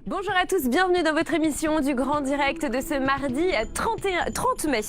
Bonjour à tous, bienvenue dans votre émission du Grand Direct de ce mardi 30 mai.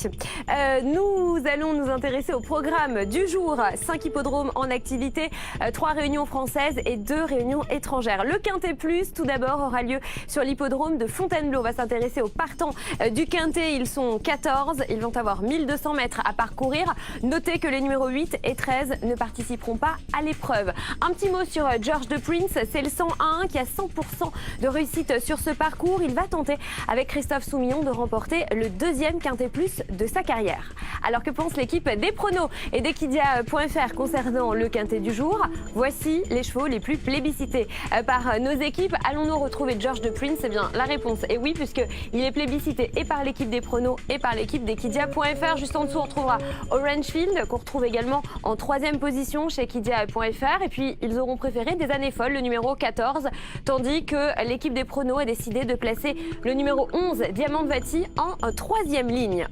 Nous allons nous intéresser au programme du jour. 5 hippodromes en activité, 3 réunions françaises et 2 réunions étrangères. Le Quintet Plus, tout d'abord, aura lieu sur l'hippodrome de Fontainebleau. On va s'intéresser aux partants du Quintet. Ils sont 14, ils vont avoir 1200 mètres à parcourir. Notez que les numéros 8 et 13 ne participeront pas à l'épreuve. Un petit mot sur George the Prince, c'est le 101 qui a 100% de réussite sur ce parcours. Il va tenter avec Christophe Soumillon de remporter le 2e Quintet Plus de sa carrière. Alors que pense l'équipe des pronos et d'Equidia.fr concernant le Quintet du jour? Voici les chevaux les plus plébiscités par nos équipes. Allons-nous retrouver George the Prince? Eh bien, la réponse est oui, puisqu'il est plébiscité et par l'équipe des pronos et par l'équipe d'Equidia.fr. Juste en dessous, on retrouvera Orangefield, qu'on retrouve également en 3e position chez Equidia.fr. Et puis, ils auront préféré des années folles, le numéro 14, tandis que l'équipe des pronos a décidé de placer le numéro 11, Diamant Vati, en 3e ligne.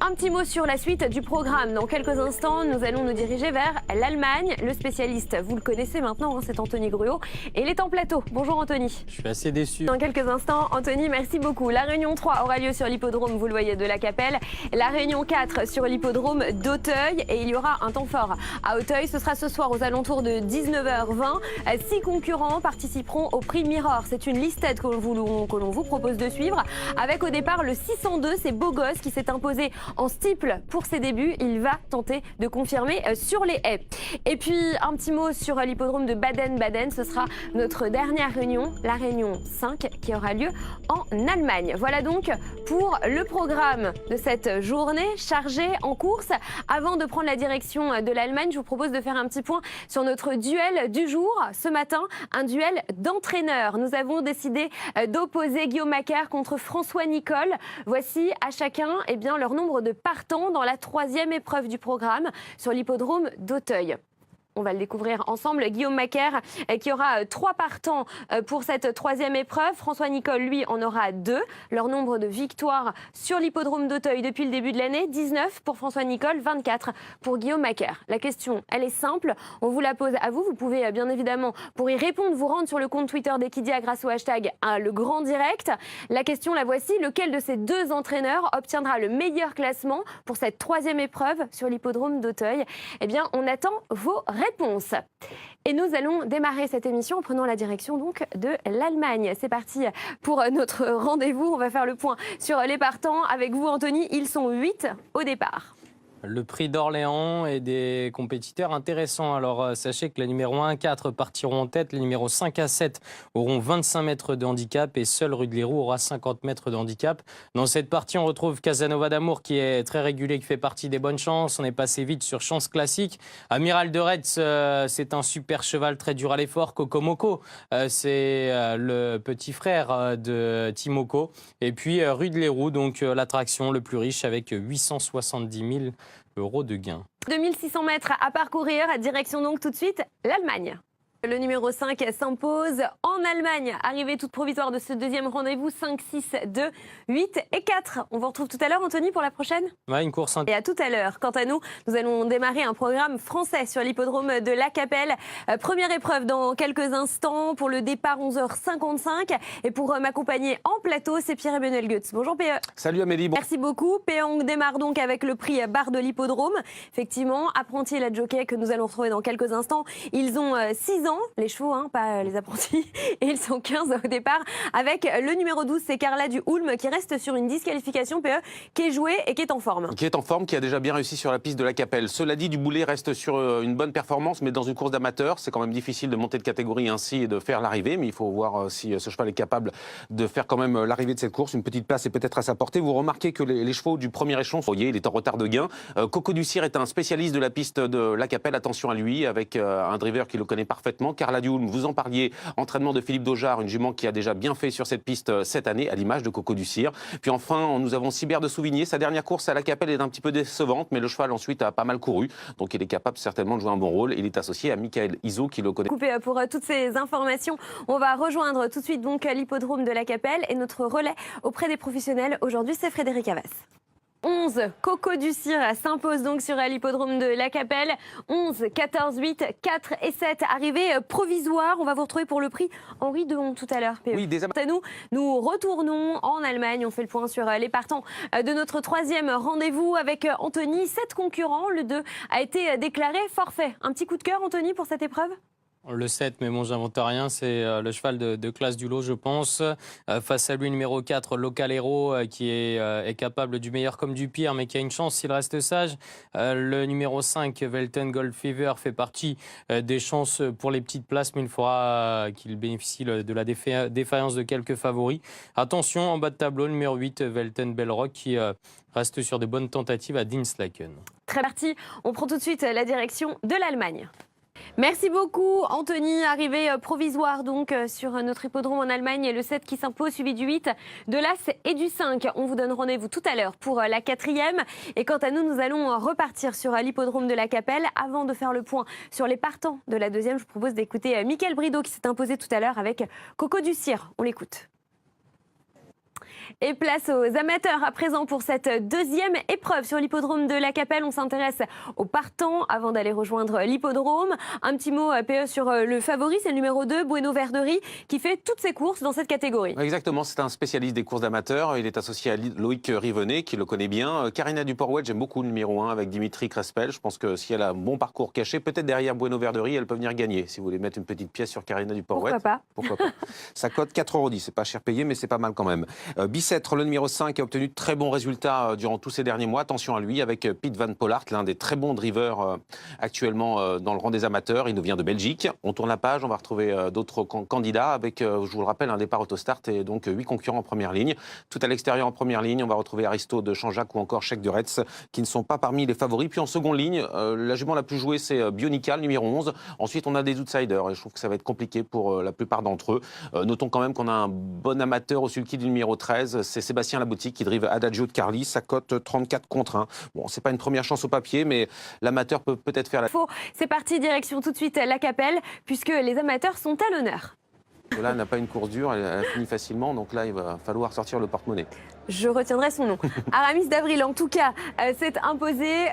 Un petit mot sur la suite du programme. Dans quelques instants, nous allons nous diriger vers l'Allemagne. Le spécialiste, vous le connaissez maintenant, c'est Anthony Gruot. Et il est en plateau. Bonjour Anthony. Je suis assez déçu. Dans quelques instants, Anthony, merci beaucoup. La réunion 3 aura lieu sur l'hippodrome, vous le voyez, de la Capelle. La réunion 4 sur l'hippodrome d'Auteuil. Et il y aura un temps fort à Auteuil. Ce sera ce soir aux alentours de 19h20. 6 concurrents participeront au prix Mirror. C'est une listette que l'on vous propose de suivre. Avec au départ le 602, c'est Beau Gosse qui s'est imposé en steeple pour ses débuts. Il va tenter de confirmer sur les haies. Et puis un petit mot sur l'hippodrome de Baden-Baden. Ce sera notre dernière réunion, la réunion 5, qui aura lieu en Allemagne. Voilà donc pour le programme de cette journée chargée en course. Avant de prendre la direction de l'Allemagne, je vous propose de faire un petit point sur notre duel du jour. Ce matin, un duel d'entraîneurs. Nous avons décidé d'opposer Guillaume Macaire contre François Nicole. Voici à chacun leur nombre de partants dans la 3e épreuve du programme sur l'hippodrome d'Auteuil. On va le découvrir ensemble. Guillaume Macaire qui aura 3 partants pour cette 3e épreuve. François Nicole, lui, en aura 2. Leur nombre de victoires sur l'hippodrome d'Auteuil depuis le début de l'année, 19 pour François Nicole, 24 pour Guillaume Macaire. La question, elle est simple. On vous la pose à vous. Vous pouvez bien évidemment, pour y répondre, vous rendre sur le compte Twitter d'Equidia grâce au hashtag le Grand Direct. La question, la voici. Lequel de ces 2 entraîneurs obtiendra le meilleur classement pour cette 3e épreuve sur l'hippodrome d'Auteuil? Eh bien, on attend vos réponse. Et nous allons démarrer cette émission en prenant la direction donc de l'Allemagne. C'est parti pour notre rendez-vous. On va faire le point sur les partants avec vous, Anthony. Ils sont 8 au départ. Le prix d'Orléans et des compétiteurs intéressants. Alors, sachez que les numéros 1 à 4 partiront en tête. Les numéros 5 à 7 auront 25 mètres de handicap et seul Rue de Léroux aura 50 mètres de handicap. Dans cette partie, on retrouve Casanova d'Amour qui est très régulier, qui fait partie des bonnes chances. On est passé vite sur Chance Classique. Amiral de Retz, c'est un super cheval très dur à l'effort. Kokomoko, c'est le petit frère de Timoko. Et puis, Rue de Léroux, donc l'attraction le plus riche avec 870 000 euros de gains. 2600 mètres à parcourir, direction donc tout de suite l'Allemagne. Le numéro 5 s'impose en Allemagne. Arrivée toute provisoire de ce 2e rendez-vous, 5, 6, 2, 8 et 4. On vous retrouve tout à l'heure, Anthony, pour la prochaine? Ouais, une course. Et à tout à l'heure. Quant à nous, nous allons démarrer un programme français sur l'hippodrome de La Capelle. Première épreuve dans quelques instants pour le départ 11h55. Et pour m'accompagner en plateau, c'est Pierre-Emmanuel Goetz. Bonjour PE. Salut Amélie. Merci beaucoup. PE, on démarre donc avec le prix barre de l'hippodrome. Effectivement, apprenti et la jockey que nous allons retrouver dans quelques instants. Ils ont 6 ans. Les chevaux, pas les apprentis, et ils sont 15 au départ, avec le numéro 12, c'est Carla du Hulme, qui reste sur une disqualification PE, qui est jouée et qui est en forme. Qui est en forme, qui a déjà bien réussi sur la piste de la Capelle. Cela dit, Duboulet reste sur une bonne performance, mais dans une course d'amateur, c'est quand même difficile de monter de catégorie ainsi et de faire l'arrivée, mais il faut voir si ce cheval est capable de faire quand même l'arrivée de cette course. Une petite place est peut-être à sa portée. Vous remarquez que les chevaux du premier échelon, vous voyez, il est en retard de gain. Coco du Cire est un spécialiste de la piste de la Capelle, attention à lui, avec un driver qui le connaît parfaitement. Carla du Hulme, vous en parliez, entraînement de Philippe Daugeard, une jument qui a déjà bien fait sur cette piste cette année, à l'image de Coco du Cire. Puis enfin, nous avons Cybert de Souvigné. Sa dernière course à la Capelle est un petit peu décevante, mais le cheval ensuite a pas mal couru, donc il est capable certainement de jouer un bon rôle. Il est associé à Michael Iso qui le connaît. Coupé pour toutes ces informations, on va rejoindre tout de suite donc l'hippodrome de la Capelle et notre relais auprès des professionnels aujourd'hui, c'est Frédéric Havas. 11, Coco du Cire s'impose donc sur l'hippodrome de la Capelle. 11, 14, 8, 4 et 7, arrivée provisoire. On va vous retrouver pour le prix Henri Dehon tout à l'heure. Oui, des Nous retournons en Allemagne. On fait le point sur les partants de notre troisième rendez-vous avec Anthony. 7 concurrents. Le 2 a été déclaré forfait. Un petit coup de cœur, Anthony, pour cette épreuve? Le 7, mais bon, j'invente rien, c'est le cheval de classe du lot, je pense. Face à lui, numéro 4, Localero, qui est capable du meilleur comme du pire, mais qui a une chance s'il reste sage. Le numéro 5, Velten Gold Fever, fait partie des chances pour les petites places, mais il faudra qu'il bénéficie de la défaillance de quelques favoris. Attention, en bas de tableau, numéro 8, Velten Bellrock, qui reste sur de bonnes tentatives à Dinslaken. Très parti, on prend tout de suite la direction de l'Allemagne. Merci beaucoup Anthony, arrivée provisoire donc sur notre hippodrome en Allemagne, le 7 qui s'impose suivi du 8, de l'As et du 5. On vous donne rendez-vous tout à l'heure pour la 4e et quant à nous, nous allons repartir sur l'hippodrome de la Capelle. Avant de faire le point sur les partants de la 2e, je vous propose d'écouter Mickaël Brideau qui s'est imposé tout à l'heure avec Coco du Cire. On l'écoute. Et place aux amateurs à présent pour cette 2e épreuve sur l'hippodrome de la Capelle. On s'intéresse aux partants avant d'aller rejoindre l'hippodrome. Un petit mot PE sur le favori, c'est le numéro 2, Bueno Verdery, qui fait toutes ses courses dans cette catégorie. Exactement, c'est un spécialiste des courses d'amateurs. Il est associé à Loïc Rivenet, qui le connaît bien. Carina Duport-Wedge, j'aime beaucoup le numéro 1 avec Dimitri Crespel. Je pense que si elle a un bon parcours caché, peut-être derrière Bueno Verdery, elle peut venir gagner. Si vous voulez mettre une petite pièce sur Carina Duport-Wedge. Pourquoi pas. Ça cote 4,10 €. C'est pas cher payé, mais c'est pas mal quand même. Bicêtre, le numéro 5, a obtenu de très bons résultats durant tous ces derniers mois. Attention à lui, avec Piet van Pollard, l'un des très bons drivers actuellement dans le rang des amateurs. Il nous vient de Belgique. On tourne la page, on va retrouver d'autres candidats avec, je vous le rappelle, un départ autostart et donc 8 concurrents en première ligne. Tout à l'extérieur en première ligne, on va retrouver Aristo de Jean-Jacques ou encore Chèque de Retz, qui ne sont pas parmi les favoris. Puis en seconde ligne, la jument la plus jouée, c'est Bionica, le numéro 11. Ensuite, on a des outsiders et je trouve que ça va être compliqué pour la plupart d'entre eux. Notons quand même qu'on a un bon amateur au sulky du numéro 13, c'est Sébastien Laboutique qui drive Adagio de Carly, sa cote 34 contre 1. Bon, c'est pas une première chance au papier, mais l'amateur peut peut-être faire la... C'est parti, direction tout de suite la Capelle, puisque les amateurs sont à l'honneur. Là, elle n'a pas une course dure, elle a fini facilement, donc là, il va falloir sortir le porte-monnaie. Je retiendrai son nom. Aramis d'Avril, en tout cas, s'est imposé.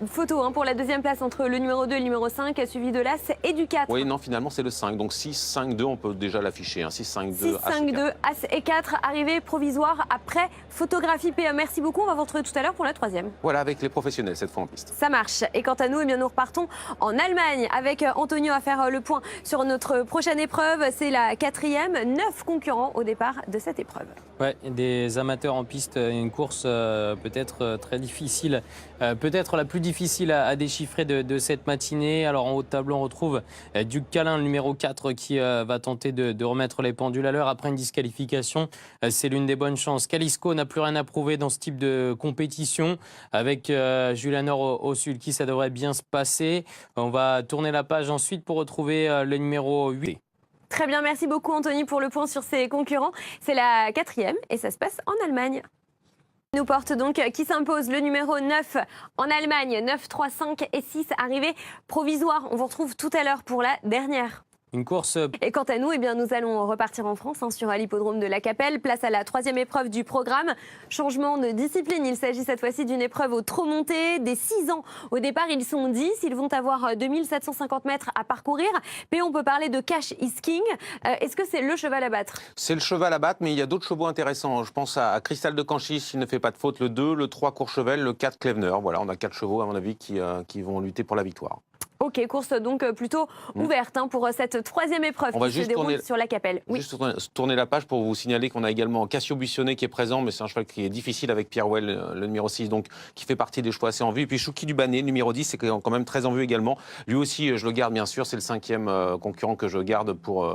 Photo pour la 2e place entre le numéro 2 et le numéro 5, suivi de l'As et du 4. Oui, non, finalement, c'est le 5. Donc 6, 5, 2, on peut déjà l'afficher. 6, 5, 2, 6, 5, 2, As et 4, arrivée provisoire après photographie PE. Merci beaucoup, on va vous retrouver tout à l'heure pour la 3e. Voilà, avec les professionnels cette fois en piste. Ça marche. Et quant à nous, eh bien, nous repartons en Allemagne avec Antonio à faire le point sur notre prochaine épreuve. C'est la 4e, 9 concurrents au départ de cette épreuve. Ouais, des amateurs en piste, une course peut-être très difficile, peut-être la plus difficile à déchiffrer de cette matinée. Alors en haut de tableau, on retrouve Duc Calin, le numéro 4, qui va tenter de remettre les pendules à l'heure après une disqualification. C'est l'une des bonnes chances. Calisco n'a plus rien à prouver dans ce type de compétition. Avec Julianor au sulky, ça devrait bien se passer. On va tourner la page ensuite pour retrouver le numéro 8. Très bien, merci beaucoup Anthony pour le point sur ses concurrents. C'est la 4e et ça se passe en Allemagne. Nous porte donc qui s'impose le numéro 9 en Allemagne, 9, 3, 5 et 6, arrivée provisoire. On vous retrouve tout à l'heure pour la dernière. Une course. Et quant à nous, eh bien, nous allons repartir en France sur l'hippodrome de la Capelle. Place à la 3e épreuve du programme. Changement de discipline. Il s'agit cette fois-ci d'une épreuve au trot monté. Des 6 ans au départ, ils sont 10. Ils vont avoir 2750 mètres à parcourir. Mais on peut parler de Cash is King. Est-ce que c'est le cheval à battre? C'est le cheval à battre, mais il y a d'autres chevaux intéressants. Je pense à Cristal de Canchis, s'il ne fait pas de faute, le 2, le 3 Courchevel, le 4 Klevner. Voilà, on a 4 chevaux, à mon avis, qui vont lutter pour la victoire. Ok, course donc plutôt ouverte pour cette 3e épreuve qui se déroule sur la Capelle. Oui. Juste tourner la page pour vous signaler qu'on a également Cassio Buissonnet qui est présent, mais c'est un cheval qui est difficile avec Pierre Well, le numéro 6, donc qui fait partie des chevaux assez en vue. Et puis Chouki Dubané, le numéro 10, c'est quand même très en vue également. Lui aussi, je le garde bien sûr, c'est le 5e concurrent que je garde pour...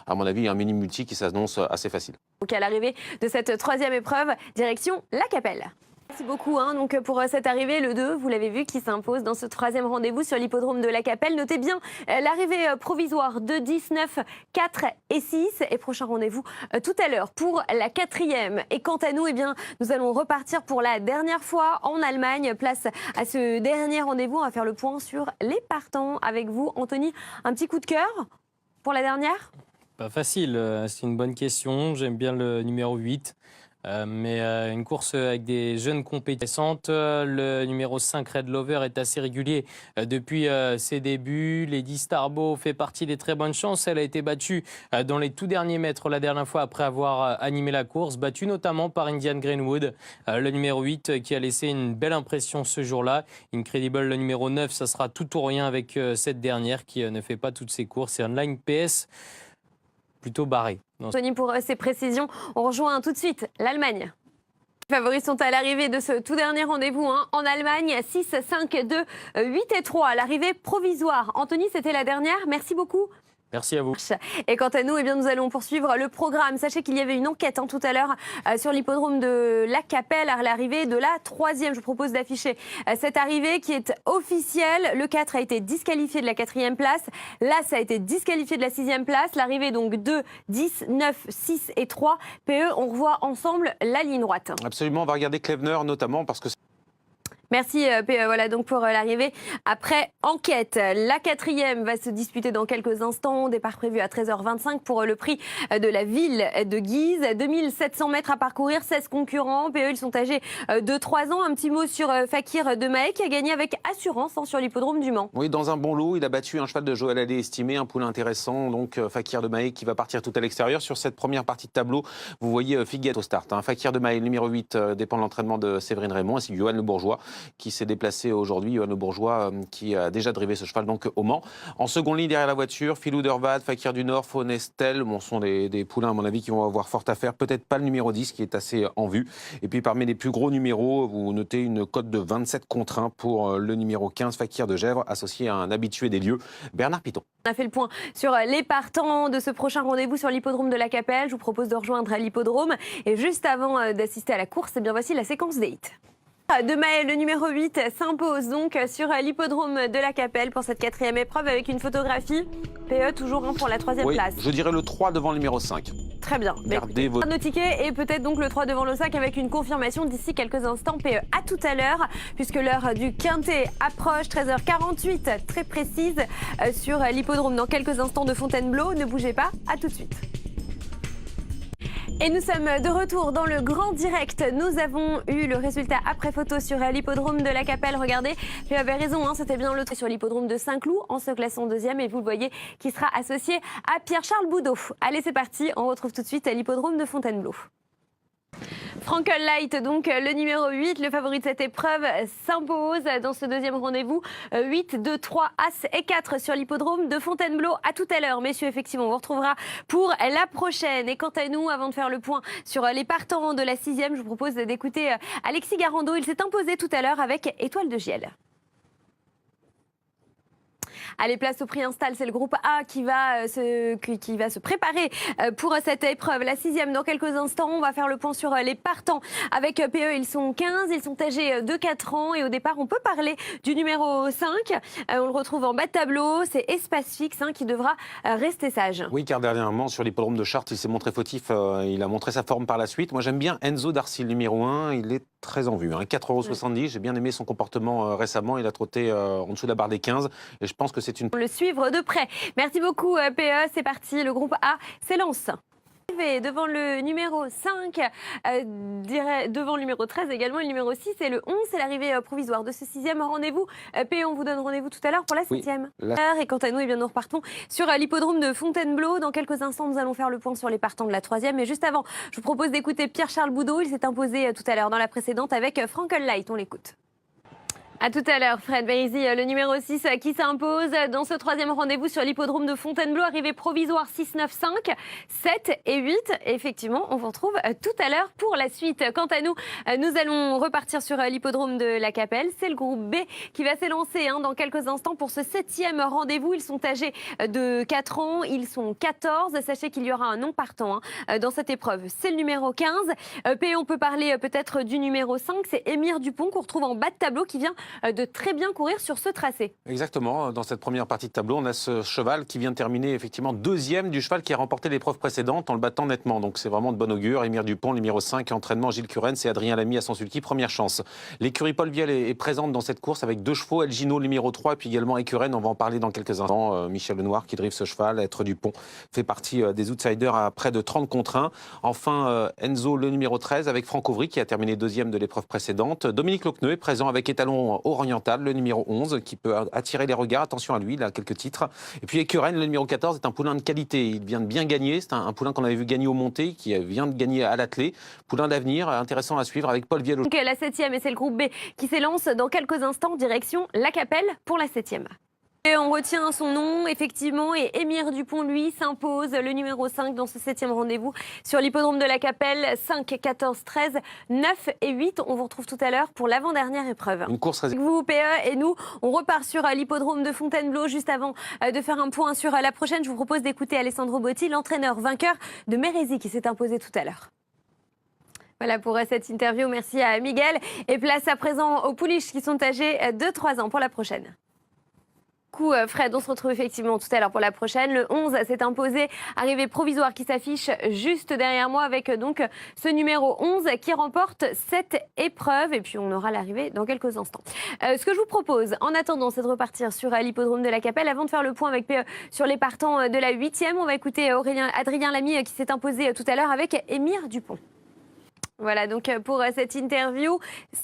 à mon avis, un mini-multi qui s'annonce assez facile. Donc à l'arrivée de cette 3e épreuve, direction la Capelle. Merci beaucoup donc pour cette arrivée, le 2, vous l'avez vu, qui s'impose dans ce 3e rendez-vous sur l'hippodrome de la Capelle. Notez bien l'arrivée provisoire de 10, 9, 4 et 6. Et prochain rendez-vous tout à l'heure pour la 4e. Et quant à nous, eh bien, nous allons repartir pour la dernière fois en Allemagne. Place à ce dernier rendez-vous. On va faire le point sur les partants avec vous. Anthony, un petit coup de cœur pour la dernière? Pas facile, c'est une bonne question. J'aime bien le numéro 8. Mais une course avec des jeunes compétissantes. Le numéro 5, Red Lover, est assez régulier depuis ses débuts. Lady Starbo fait partie des très bonnes chances. Elle a été battue dans les tout derniers mètres la dernière fois après avoir animé la course, battue notamment par Indian Greenwood, le numéro 8, qui a laissé une belle impression ce jour-là. Incredible, le numéro 9, ça sera tout ou rien avec cette dernière qui ne fait pas toutes ses courses. Et Online PS plutôt barré. Tony, pour ces précisions, on rejoint tout de suite l'Allemagne. Les favoris sont à l'arrivée de ce tout dernier rendez-vous en Allemagne. 6, 5, 2, 8 et 3. L'arrivée provisoire. Anthony, c'était la dernière. Merci beaucoup. Merci à vous. Et quant à nous, eh bien, nous allons poursuivre le programme. Sachez qu'il y avait une enquête tout à l'heure sur l'hippodrome de La Capelle à l'arrivée de la 3e. Je vous propose d'afficher cette arrivée qui est officielle. Le 4 a été disqualifié de la 4e place. L'As a été disqualifié de la 6e place. L'arrivée donc 2, 10, 9, 6 et 3. PE, on revoit ensemble la ligne droite. Absolument, on va regarder Klevner notamment parce que... Merci PE. Voilà donc pour l'arrivée après enquête. La 4e va se disputer dans quelques instants. Départ prévu à 13h25 pour le prix de la ville de Guise. 2700 mètres à parcourir, 16 concurrents. PE, ils sont âgés de 3 ans. Un petit mot sur Fakir de Maé qui a gagné avec assurance sur l'hippodrome du Mans. Oui, dans un bon lot, il a battu un cheval de Joël Allais estimé, un poulain intéressant. Donc Fakir de Maé qui va partir tout à l'extérieur. Sur cette première partie de tableau, vous voyez Figuette au start. Fakir de Maé, numéro 8, dépend de l'entraînement de Séverine Raymond, ainsi que Johan Le Bourgeois, qui s'est déplacé aujourd'hui, Johan Le Bourgeois, qui a déjà drivé ce cheval donc au Mans. En seconde ligne derrière la voiture, Philou Dervad, Fakir du Nord, Faunestel, bon, sont des poulains à mon avis qui vont avoir fort à faire. Peut-être pas le numéro 10 qui est assez en vue. Et puis parmi les plus gros numéros, vous notez une cote de 27 contre 1 pour le numéro 15, Fakir de Gèvres, associé à un habitué des lieux, Bernard Piton. On a fait le point sur les partants de ce prochain rendez-vous sur l'hippodrome de La Capelle. Je vous propose de rejoindre l'hippodrome. Et juste avant d'assister à la course, eh bien voici la séquence des hits. De Maël, le numéro 8, s'impose donc sur l'hippodrome de La Capelle pour cette 4e épreuve avec une photographie. PE toujours pour la 3e place. Je dirais le 3 devant le numéro 5. Très bien. Gardez vos nos tickets et peut-être donc le 3 devant le 5 avec une confirmation d'ici quelques instants. PE, à tout à l'heure, puisque l'heure du Quintet approche, 13h48, très précise, sur l'hippodrome dans quelques instants de Fontainebleau. Ne bougez pas, à tout de suite. Et nous sommes de retour dans le grand direct. Nous avons eu le résultat après photo sur l'hippodrome de La Capelle. Regardez, vous avez raison, c'était bien le sur l'hippodrome de Saint-Cloud en se classant 2e. Et vous le voyez, qui sera associé à Pierre-Charles Boudot. Allez, c'est parti. On retrouve tout de suite à l'hippodrome de Fontainebleau. Frankel Light, donc le numéro 8, le favori de cette épreuve, s'impose dans ce deuxième rendez-vous. 8, 2, 3, As et 4 sur l'hippodrome de Fontainebleau. À tout à l'heure, messieurs, effectivement, on vous retrouvera pour la prochaine. Et quant à nous, avant de faire le point sur les partants de la 6e, je vous propose d'écouter Alexis Garando. Il s'est imposé tout à l'heure avec Étoile de Giel. Allez, place au prix install, c'est le groupe A qui va se préparer pour cette épreuve. La 6e dans quelques instants, on va faire le point sur les partants. Avec PE, ils sont 15, ils sont âgés de 4 ans et au départ, on peut parler du numéro 5. On le retrouve en bas de tableau, c'est Espace Fixe qui devra rester sage. Oui, car dernièrement, sur l'hippodrome de Chartres, il s'est montré fautif, il a montré sa forme par la suite. Moi, j'aime bien Enzo Darcy, le numéro 1, il est très en vue. 4,70 €, j'ai bien aimé son comportement récemment, il a trotté en dessous de la barre des 15 et je pense que c'est une... Le suivre de près. Merci beaucoup PE, c'est parti, le groupe A s'élance. Devant le numéro 5, devant le numéro 13 également, le numéro 6 et le 11, c'est l'arrivée provisoire de ce 6e rendez-vous. PE, on vous donne rendez-vous tout à l'heure pour la 7e. Oui, et quant à nous, nous repartons sur l'hippodrome de Fontainebleau. Dans quelques instants, nous allons faire le point sur les partants de la 3e. Et juste avant, je vous propose d'écouter Pierre-Charles Boudot. Il s'est imposé tout à l'heure dans la précédente avec Frankel Light. On l'écoute. À tout à l'heure, Fred Berizi, le numéro 6 qui s'impose dans ce 3e rendez-vous sur l'hippodrome de Fontainebleau. Arrivée provisoire 6, 9, 5, 7 et 8. Et effectivement, on vous retrouve tout à l'heure pour la suite. Quant à nous, nous allons repartir sur l'hippodrome de La Capelle. C'est le groupe B qui va s'élancer dans quelques instants pour ce 7e rendez-vous. Ils sont âgés de 4 ans, ils sont 14. Sachez qu'il y aura un non partant dans cette épreuve. C'est le numéro 15. P, on peut parler peut-être du numéro 5. C'est Émir Dupont qu'on retrouve en bas de tableau qui vient de très bien courir sur ce tracé. Exactement. Dans cette première partie de tableau, on a ce cheval qui vient de terminer effectivement deuxième du cheval qui a remporté l'épreuve précédente en le battant nettement. Donc c'est vraiment de bon augure. Émir Dupont, numéro 5, entraînement Gilles Curens et Adrien Lamy à Sens-Ulky, première chance. L'écurie Paul Vielle est présente dans cette course avec 2 chevaux, El Gino numéro 3 et puis également Écuren. On va en parler dans quelques instants. Michel Lenoir qui drive ce cheval. Être Dupont fait partie des outsiders à près de 30 contre 1. Enfin, Enzo, le numéro 13, avec Franck Auvry, qui a terminé deuxième de l'épreuve précédente. Dominique Lochneux est présent avec Étalon Oriental, le numéro 11, qui peut attirer les regards. Attention à lui, il a quelques titres. Et puis Écuren, le numéro 14, est un poulain de qualité. Il vient de bien gagner. C'est un poulain qu'on avait vu gagner au Monté, qui vient de gagner à l'attelé. Poulain d'avenir, intéressant à suivre avec Paul Vielle. Donc la 7e, et c'est le groupe B qui s'élance dans quelques instants, direction La Capelle pour la 7e. Et on retient son nom, effectivement, et Émir Dupont, lui, s'impose, le numéro 5 dans ce 7e rendez-vous sur l'hippodrome de La Capelle. 5, 14, 13, 9 et 8. On vous retrouve tout à l'heure pour l'avant-dernière épreuve. Une course Vous, PE, et nous, on repart sur l'hippodrome de Fontainebleau juste avant de faire un point sur la prochaine. Je vous propose d'écouter Alessandro Botti, l'entraîneur vainqueur de Mérésie qui s'est imposé tout à l'heure. Voilà pour cette interview. Merci à Miguel. Et place à présent aux pouliches qui sont âgés de 3 ans pour la prochaine. Fred, on se retrouve effectivement tout à l'heure pour la prochaine. Le 11 s'est imposé, arrivée provisoire qui s'affiche juste derrière moi avec donc ce numéro 11 qui remporte cette épreuve. Et puis on aura l'arrivée dans quelques instants. Ce que je vous propose en attendant, c'est de repartir sur l'hippodrome de La Capelle. Avant de faire le point avec PE sur les partants de la 8e, on va écouter Adrien Lamy qui s'est imposé tout à l'heure avec Émir Dupont. Voilà, donc pour cette interview,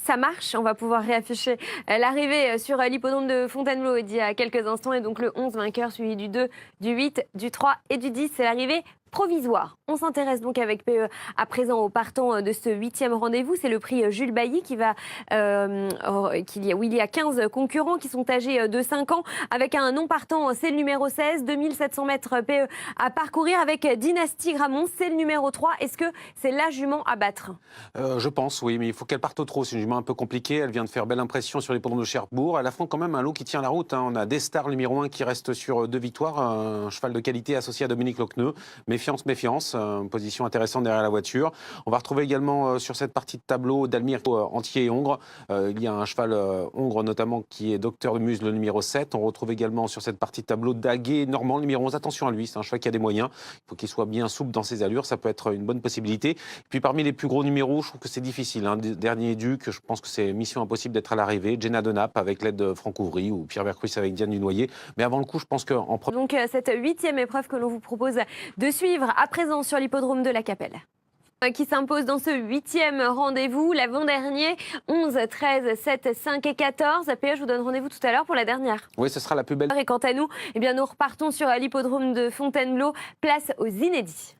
ça marche. On va pouvoir réafficher l'arrivée sur l'hippodrome de Fontainebleau d'il y a quelques instants. Et donc le 11 vainqueur, suivi du 2, du 8, du 3 et du 10. C'est l'arrivée provisoire. On s'intéresse donc avec PE à présent au partant de ce 8e rendez-vous. C'est le prix Jules Bailly qui va, où il y a 15 concurrents qui sont âgés de 5 ans. Avec un non partant, c'est le numéro 16, 2700 mètres PE à parcourir avec Dynastie Gramont. C'est le numéro 3. Est-ce que c'est la jument à battre? Je pense, oui, mais il faut qu'elle parte au trot. C'est une jument un peu compliquée. Elle vient de faire belle impression sur l'hippodrome de Cherbourg. Elle affronte quand même un lot qui tient la route. On a Destar, numéro 1, qui reste sur 2 victoires. Un cheval de qualité associé à Dominique Lochneux. Méfiance, position intéressante derrière la voiture. On va retrouver également sur cette partie de tableau d'Almir Entier et Hongre. Il y a un cheval Hongre notamment qui est Docteur de Muse, le numéro 7. On retrouve également sur cette partie de tableau Daguet Normand, le numéro 11. Attention à lui, c'est un cheval qui a des moyens. Il faut qu'il soit bien souple dans ses allures. Ça peut être une bonne possibilité. Et puis parmi les plus gros numéros, je trouve que c'est difficile. Dernier Duc, je pense que c'est mission impossible d'être à l'arrivée. Jenna de Naples avec l'aide de Franck Auvry ou Pierre Vercruis avec Diane Dunoyer. Mais avant le coup, je pense qu'en Donc cette 8e épreuve que l'on vous propose de suivre à présent sur l'hippodrome de La Capelle. Qui s'impose dans ce 8e rendez-vous, l'avant-dernier, 11, 13, 7, 5 et 14. PE, je vous donne rendez-vous tout à l'heure pour la dernière. Oui, ce sera la plus belle. Et quant à nous, eh bien, nous repartons sur l'hippodrome de Fontainebleau, place aux inédits.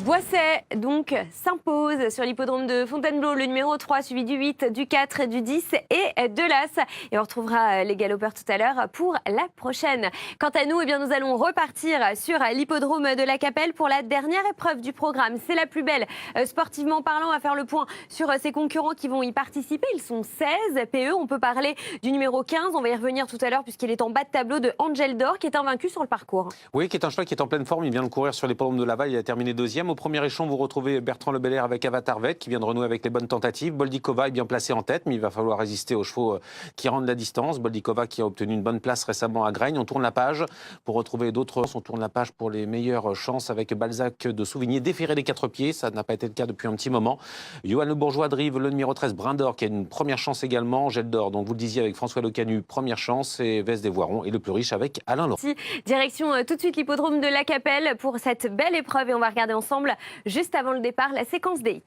Boisset donc s'impose sur l'hippodrome de Fontainebleau, le numéro 3 suivi du 8, du 4, du 10 et de l'As. Et on retrouvera les galopeurs tout à l'heure pour la prochaine. Quant à nous, eh bien, nous allons repartir sur l'hippodrome de La Capelle pour la dernière épreuve du programme. C'est la plus belle. Sportivement parlant, on va faire le point sur ces concurrents qui vont y participer. Ils sont 16. PE, on peut parler du numéro 15. On va y revenir tout à l'heure puisqu'il est en bas de tableau de Angel d'Or qui est invaincu sur le parcours. Oui, qui est un cheval qui est en pleine forme. Il vient de courir sur l'hippodrome de Laval. Il a terminé deuxième. Au premier échelon, vous retrouvez Bertrand Le Belair avec Avatar Vet qui vient de renouer avec les bonnes tentatives. Boldikova est bien placé en tête, mais il va falloir résister aux chevaux qui rendent la distance. Boldikova qui a obtenu une bonne place récemment à Graigne. On tourne la page pour retrouver d'autres. On tourne la page pour les meilleures chances avec Balzac de Souvigné déféré des 4 pieds. Ça n'a pas été le cas depuis un petit moment. Johan Le Bourgeois drive le numéro 13, Brindor, qui a une première chance également. Gel d'Or, donc vous le disiez avec François Lecanu, première chance. Et Veste des Voirons et le plus riche avec Alain Laurent. Direction tout de suite l'hippodrome de La Capelle pour cette belle épreuve. Et on va regarder ensemble, juste avant le départ, la séquence des hits.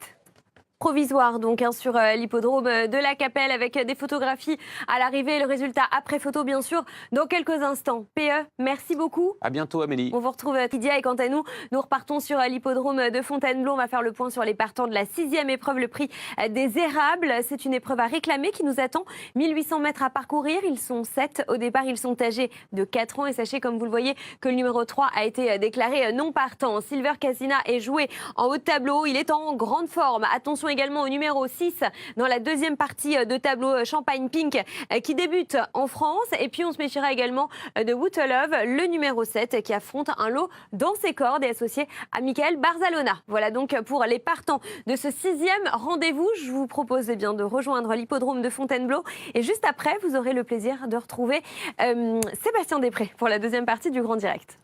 Provisoire donc sur l'hippodrome de La Capelle avec des photographies à l'arrivée, le résultat après photo bien sûr dans quelques instants. PE, merci beaucoup. À bientôt Amélie. On vous retrouve Lydia et quant à nous, nous repartons sur l'hippodrome de Fontainebleau. On va faire le point sur les partants de la 6e épreuve, le prix des érables. C'est une épreuve à réclamer qui nous attend. 1800 mètres à parcourir, ils sont 7. Au départ, ils sont âgés de 4 ans et sachez comme vous le voyez que le numéro 3 a été déclaré non partant. Silver Casina est joué en haut de tableau, il est en grande forme. Attention également au numéro 6 dans la deuxième partie de tableau Champagne Pink qui débute en France. Et puis on se méfiera également de What a Love, le numéro 7 qui affronte un lot dans ses cordes et associé à Michael Barzalona. Voilà donc pour les partants de ce 6e rendez-vous. Je vous propose bien de rejoindre l'hippodrome de Fontainebleau. Et juste après, vous aurez le plaisir de retrouver Sébastien Després pour la deuxième partie du Grand Direct.